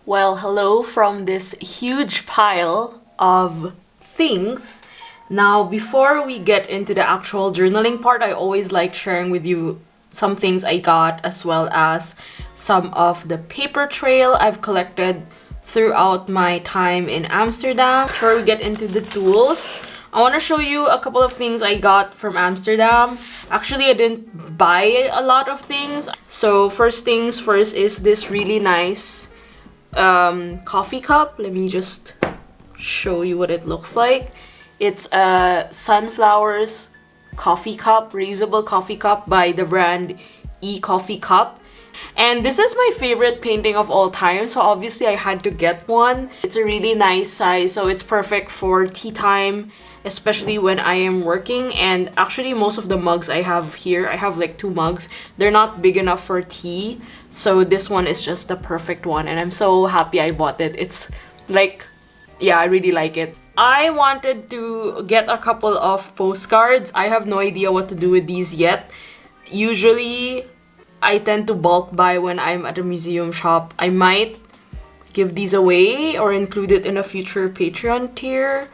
Well, hello from this huge pile of things. Now, before we get into the actual journaling part, I always like sharing with you some things I got, as well as some of the paper trail I've collected throughout my time in Amsterdam. Before we get into the tools, I want to show you a couple of things I got from Amsterdam. Actually, I didn't buy a lot of things. So first things first is this really nice coffee cup. Let me just show you what it looks like. It's a Sunflowers coffee cup, reusable coffee cup by the brand 𝚝𝚗𝚍𝚘𝚘𝚔 cup. And this is my favorite painting of all time, so obviously I had to get one. It's a really nice size, so it's perfect for tea time, especially when I am working. And actually most of the mugs I have here, I have like 2 mugs, they're not big enough for tea, so this one is just the perfect one, and I'm so happy I bought it. It's like, yeah, I really like it. I wanted to get a couple of postcards. I have no idea what to do with these yet. Usually I tend to bulk buy when I'm at a museum shop. I might give these away or include it in a future Patreon tier.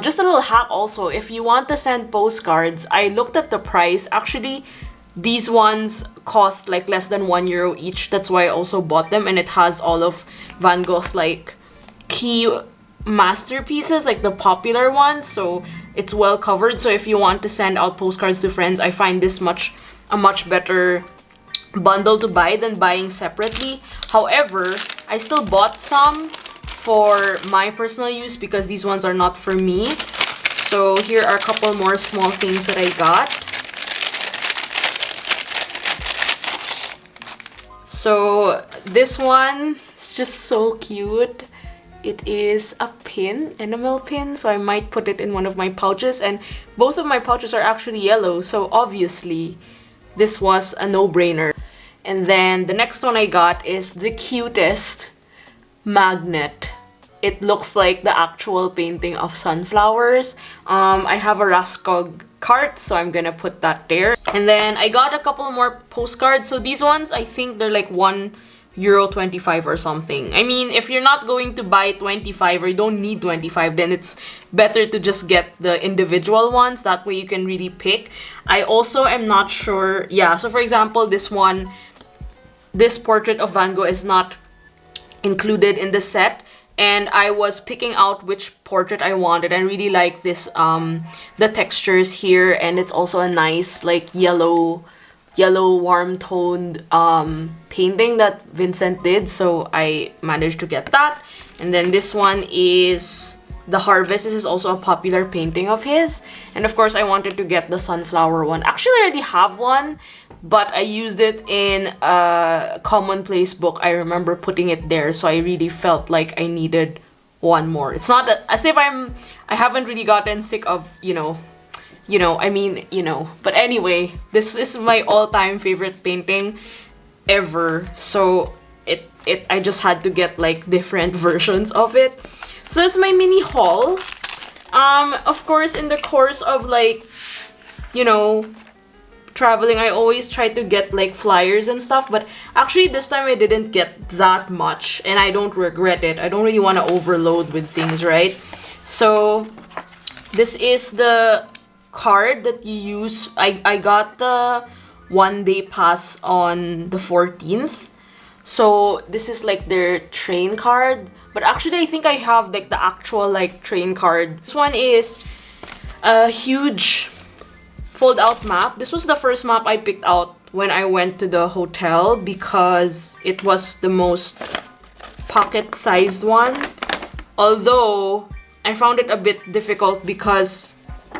Just a little hack also, if you want to send postcards, I looked at the price. Actually, these ones cost like less than €1 each. That's why I also bought them, and it has all of Van Gogh's like key masterpieces, like the popular ones, so it's well covered. So if you want to send out postcards to friends, I find this a much better bundle to buy than buying separately. However, I still bought some for my personal use because these ones are not for me. So here are a couple more small things that I got. So this one is just so cute. It is a pin, enamel pin, so I might put it in one of my pouches, and both of my pouches are actually yellow, so obviously this was a no-brainer. And then the next one I got is the cutest magnet. It looks like the actual painting of sunflowers. I have a Raskog cart, so I'm gonna put that there. And then I got a couple more postcards. So these ones, I think they're like €1.25 or something. I mean, if you're not going to buy 25 or you don't need 25, then it's better to just get the individual ones. That way you can really pick. I also am not sure. Yeah, so for example, this one, this portrait of Van Gogh is not included in the set, and I was picking out which portrait I wanted. I really like this, the textures here, and it's also a nice like yellow warm toned painting that Vincent did, so I managed to get that. And then this one is The Harvest. This is also a popular painting of his, and of course I wanted to get the sunflower one. Actually, I already have one, but I used it in a commonplace book. I remember putting it there, so I really felt like I needed one more. It's not that, as if I haven't really gotten sick of, but anyway, this is my all-time favorite painting ever, so I just had to get like different versions of it. So that's my mini haul. Of course, in the course of like, traveling, I always try to get like flyers and stuff, but actually this time I didn't get that much, and I don't regret it. I don't really want to overload with things, right? So this is the card that you use. I got the 1-day pass on the 14th, so this is like their train card, but actually I think I have like the actual like train card. This one is a huge fold-out map. This was the first map I picked out when I went to the hotel because it was the most pocket-sized one, although I found it a bit difficult because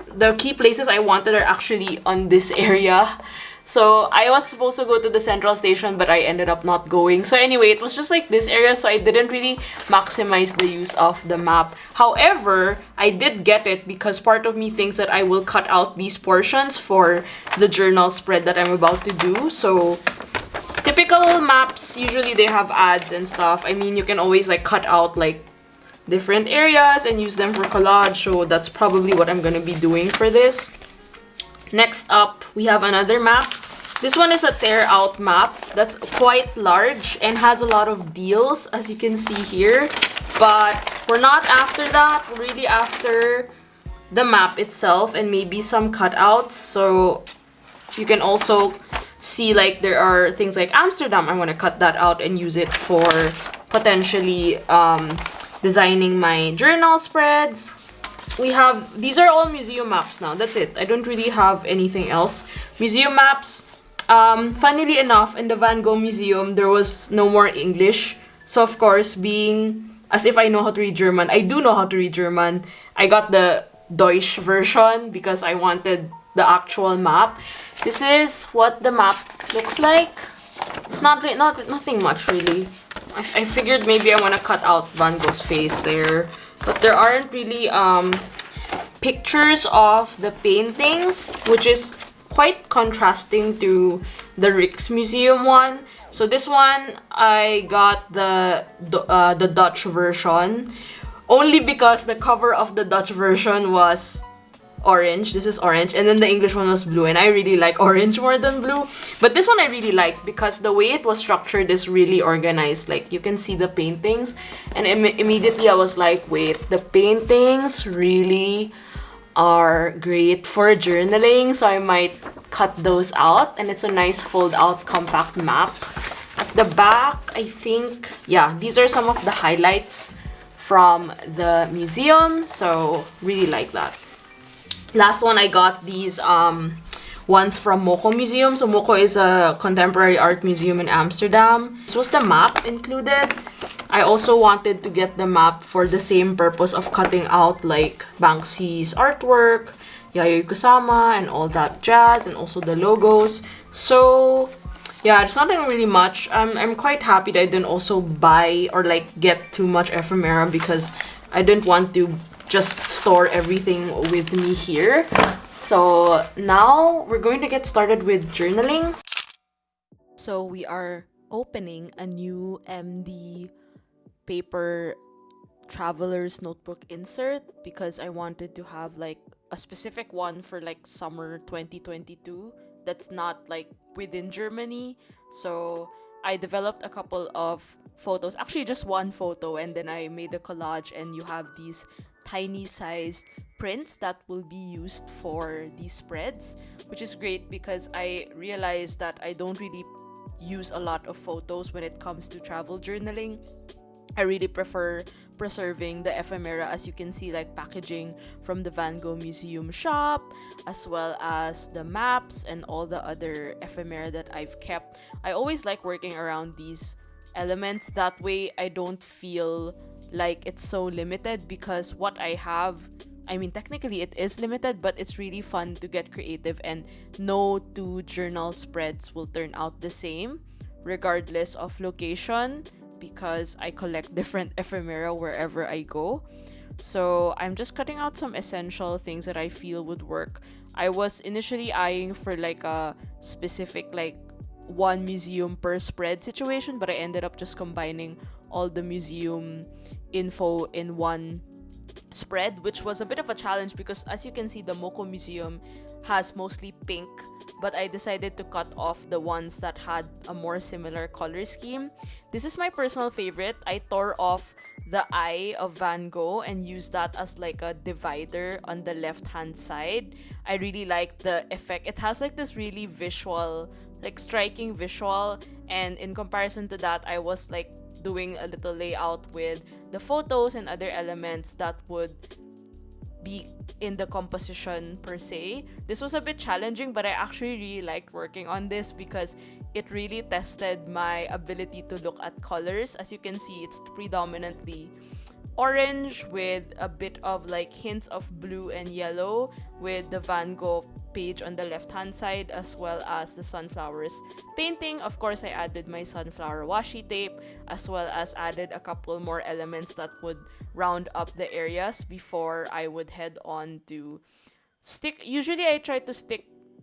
the key places I wanted are actually on this area. So I was supposed to go to the central station, but I ended up not going. So anyway, it was just like this area, so I didn't really maximize the use of the map. However, I did get it because part of me thinks that I will cut out these portions for the journal spread that I'm about to do. So typical maps, usually they have ads and stuff. I mean, you can always like cut out like different areas and use them for collage, so that's probably what I'm gonna be doing for this. Next up, we have another map. This one is a tear out map that's quite large and has a lot of deals, as you can see here. But we're not after that. We're really after the map itself and maybe some cutouts. So you can also see like there are things like Amsterdam. I want to cut that out and use it for potentially designing my journal spreads. We have, these are all museum maps now. That's it. I don't really have anything else. Museum maps. Funnily enough, in the Van Gogh Museum, there was no more English. So of course, being as if I know how to read German, I do know how to read German. I got the Deutsch version because I wanted the actual map. This is what the map looks like. Nothing much really. I figured maybe I want to cut out Van Gogh's face there, but there aren't really pictures of the paintings, which is quite contrasting to the Rijksmuseum one. So this one I got the Dutch version only because the cover of the Dutch version was orange. This is orange, and then the English one was blue, and I really like orange more than blue. But this one I really like because the way it was structured is really organized. Like you can see the paintings, and immediately I was like, wait, the paintings really are great for journaling, so I might cut those out. And it's a nice fold out compact map. At the back, I think, yeah, these are some of the highlights from the museum, so really like that. Last one, I got these ones from 𝚘𝚘 Museum. So 𝚘𝚘 is a contemporary art museum in Amsterdam. This was the map included. I also wanted to get the map for the same purpose of cutting out like Banksy's artwork, Ayiko and all that jazz, and also the logos. So yeah, it's nothing really much. I'm quite happy that I didn't also buy or like get too much ephemera because I didn't want to just store everything with me here. So now we're going to get started with journaling. So we are opening a new MD paper traveler's notebook insert because I wanted to have like a specific one for like summer 2022 that's not like within Germany. So I developed a couple of photos, actually just one photo, and then I made a collage, and you have these tiny sized prints that will be used for these spreads, which is great because I realized that I don't really use a lot of photos when it comes to travel journaling. I really prefer preserving the ephemera, as you can see, like packaging from the Van Gogh Museum shop, as well as the maps and all the other ephemera that I've kept. I always like working around these elements. That way I don't feel like it's so limited, because what I have, I mean, technically it is limited, but it's really fun to get creative, and no two journal spreads will turn out the same regardless of location, because I collect different ephemera wherever I go. So I'm just cutting out some essential things that I feel would work. I was initially eyeing for like a specific like one museum per spread situation, but I ended up just combining all the museum info in one spread, which was a bit of a challenge because, as you can see, the 𝚘𝚘 Museum has mostly pink, but I decided to cut off the ones that had a more similar color scheme. This is my personal favorite. I tore off the eye of Van Gogh and used that as like a divider on the left hand side. I really like the effect. It has like this really visual, like striking visual, and in comparison to that, I was like doing a little layout with the photos and other elements that would be in the composition per se. This was a bit challenging, but I actually really liked working on this because it really tested my ability to look at colors. As you can see, it's predominantly orange with a bit of like hints of blue and yellow, with the Van Gogh page on the left hand side, as well as the sunflowers painting. Of course, I added my sunflower washi tape, as well as added a couple more elements that would round up the areas before I would head on to stick. Usually I try to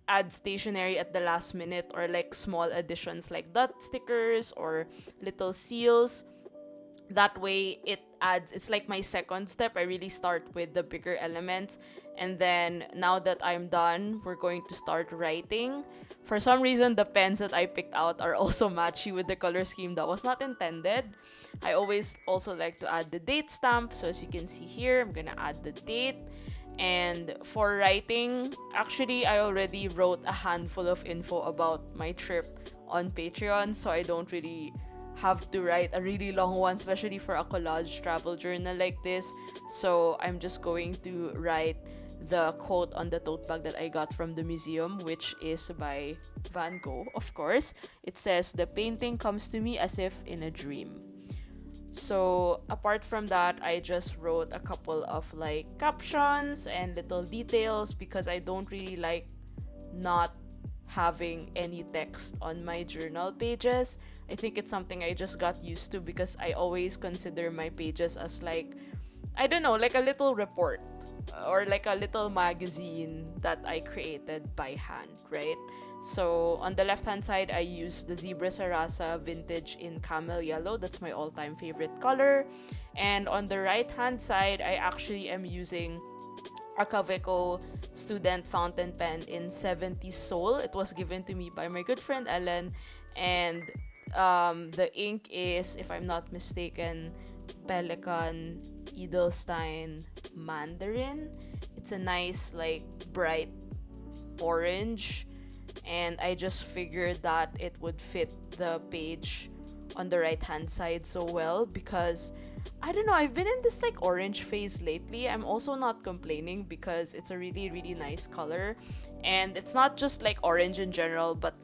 add stationery at the last minute, or like small additions like dot stickers or little seals. That way it's like my second step. I really start with the bigger elements, and then now that I'm done, we're going to start writing. For some reason, the pens that I picked out are also matchy with the color scheme. That was not intended. I always also like to add the date stamp, so as you can see here, I'm gonna add the date. And for writing, actually I already wrote a handful of info about my trip on Patreon, so I don't really have to write a really long one, especially for a collage travel journal like this. So I'm just going to write the quote on the tote bag that I got from the museum, which is by Van Gogh, of course. It says, "The painting comes to me as if in a dream." So apart from that, I just wrote a couple of like captions and little details because I don't really like not having any text on my journal pages. I think it's something I just got used to because I always consider my pages as like, I don't know, like a little report or like a little magazine that I created by hand, right? So on the left hand side, I used the 𝚝𝚘𝚍𝚊𝚢𝚜 vintage in camel yellow. That's my all-time favorite color. And on the right hand side, I actually am using a Kaweco student fountain pen in 70 Soul. It was given to me by my good friend Ellen, and the ink is, if I'm not mistaken, Pelican Edelstein Mandarin. It's a nice, like, bright orange, and I just figured that it would fit the page on the right hand side so well because I don't know, I've been in this like orange phase lately. I'm also not complaining because it's a really, really nice color. And it's not just like orange in general, but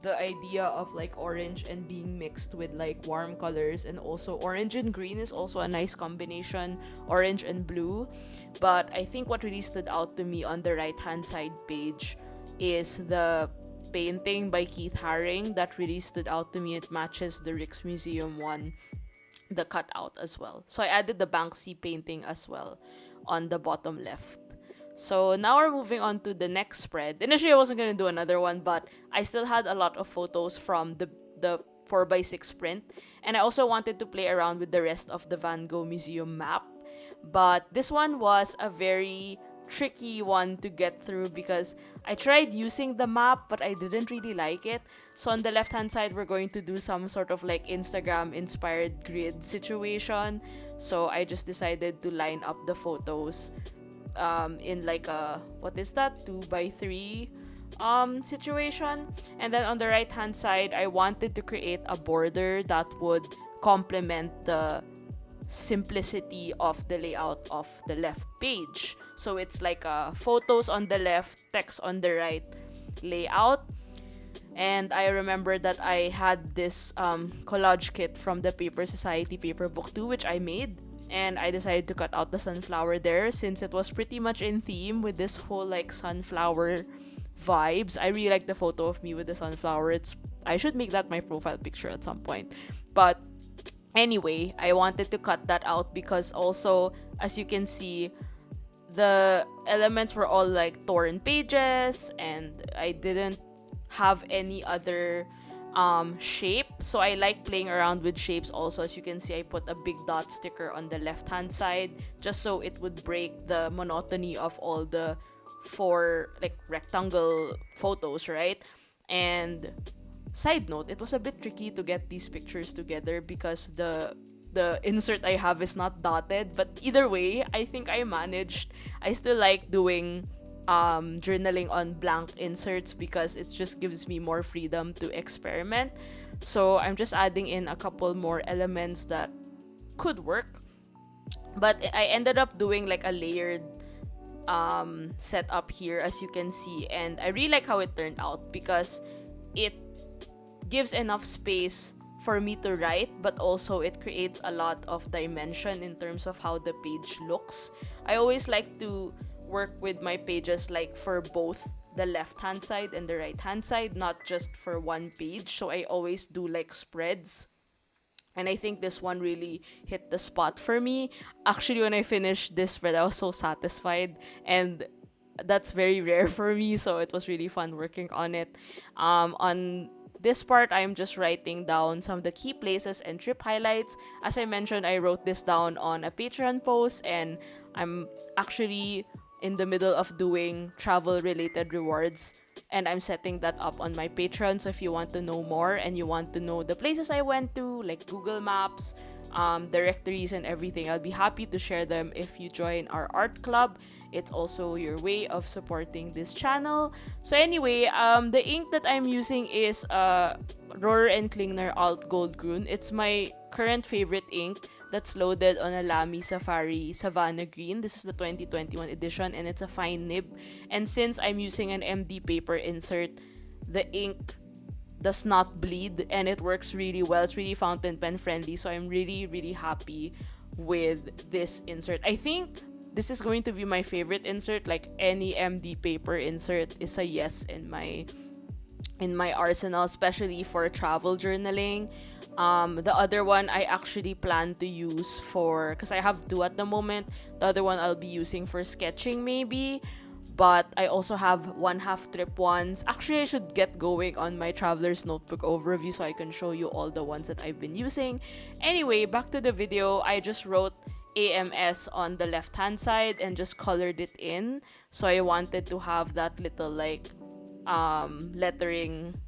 the idea of like orange and being mixed with like warm colors, and also orange and green is also a nice combination, orange and blue. But I think what really stood out to me on the right hand side page is the painting by Keith Haring. That really stood out to me. It matches the Rijksmuseum one, the cutout as well. So I added the Banksy painting as well on the bottom left. So now we're moving on to the next spread. Initially I wasn't gonna do another one, but I still had a lot of photos from the 4x6 print, and I also wanted to play around with the rest of the Van Gogh Museum map. But this one was a very tricky one to get through because I tried using the map but I didn't really like it. So on the left hand side, we're going to do some sort of like Instagram inspired grid situation. So I just decided to line up the photos in like a, what is that, 2x3 situation. And then on the right hand side, I wanted to create a border that would complement the simplicity of the layout of the left page. So it's like photos on the left, text on the right layout. And I remember that I had this collage kit from the Paper Society Paper Book 2, which I made. And I decided to cut out the sunflower there since it was pretty much in theme with this whole like sunflower vibes. I really like the photo of me with the sunflower. I should make that my profile picture at some point. But anyway, I wanted to cut that out because also, as you can see, the elements were all like torn pages and I didn't have any other shape. So I like playing around with shapes also. As you can see, I put a big dot sticker on the left hand side just so it would break the monotony of all the 4 like rectangle photos, right? And side note, it was a bit tricky to get these pictures together because the insert I have is not dotted, but either way, I think I managed. I still like doing journaling on blank inserts because it just gives me more freedom to experiment. So I'm just adding in a couple more elements that could work, but I ended up doing like a layered setup here, as you can see, and I really like how it turned out because it gives enough space for me to write, but also it creates a lot of dimension in terms of how the page looks. I always like to work with my pages like for both the left hand side and the right hand side, not just for one page. So I always do like spreads. And I think this one really hit the spot for me. Actually, when I finished this spread, I was so satisfied, and that's very rare for me. So it was really fun working on it. On this part, I'm just writing down some of the key places and trip highlights. As I mentioned, I wrote this down on a Patreon post, and I'm actually in the middle of doing travel-related rewards, and I'm setting that up on my Patreon. So if you want to know more and you want to know the places I went to, like Google Maps, directories and everything, I'll be happy to share them if you join our art club. It's also your way of supporting this channel. So anyway, the ink that I'm using is Rohrer and Klingner Alt Gold Grün. It's my current favorite ink that's loaded on a Lamy Safari Savannah Green. This is the 2021 edition, and it's a fine nib. And since I'm using an MD paper insert, the ink does not bleed and it works really well. It's really fountain pen friendly, so I'm really happy with this insert. I think this is going to be my favorite insert. Like, any MD paper insert is a yes in my arsenal, especially for travel journaling. The other one I actually plan to use for, because I have two at the moment. The other one I'll be using for sketching maybe. But I also have 1/2 trip ones. Actually, I should get going on my traveler's notebook overview so I can show you all the ones that I've been using. Anyway, back to the video. I just wrote AMS on the left hand side and just colored it in. So I wanted to have that little like lettering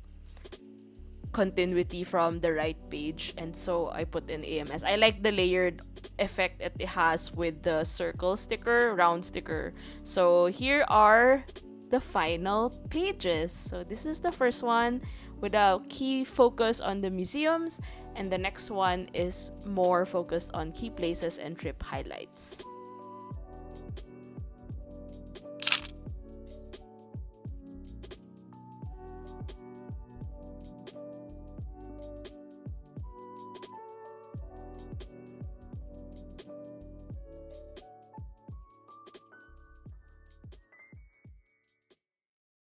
continuity from the right page, and so I put in AMS. I like the layered effect that it has with the circle sticker, round sticker. So here are the final pages. So this is the first one with a key focus on the museums, and the next one is more focused on key places and trip highlights.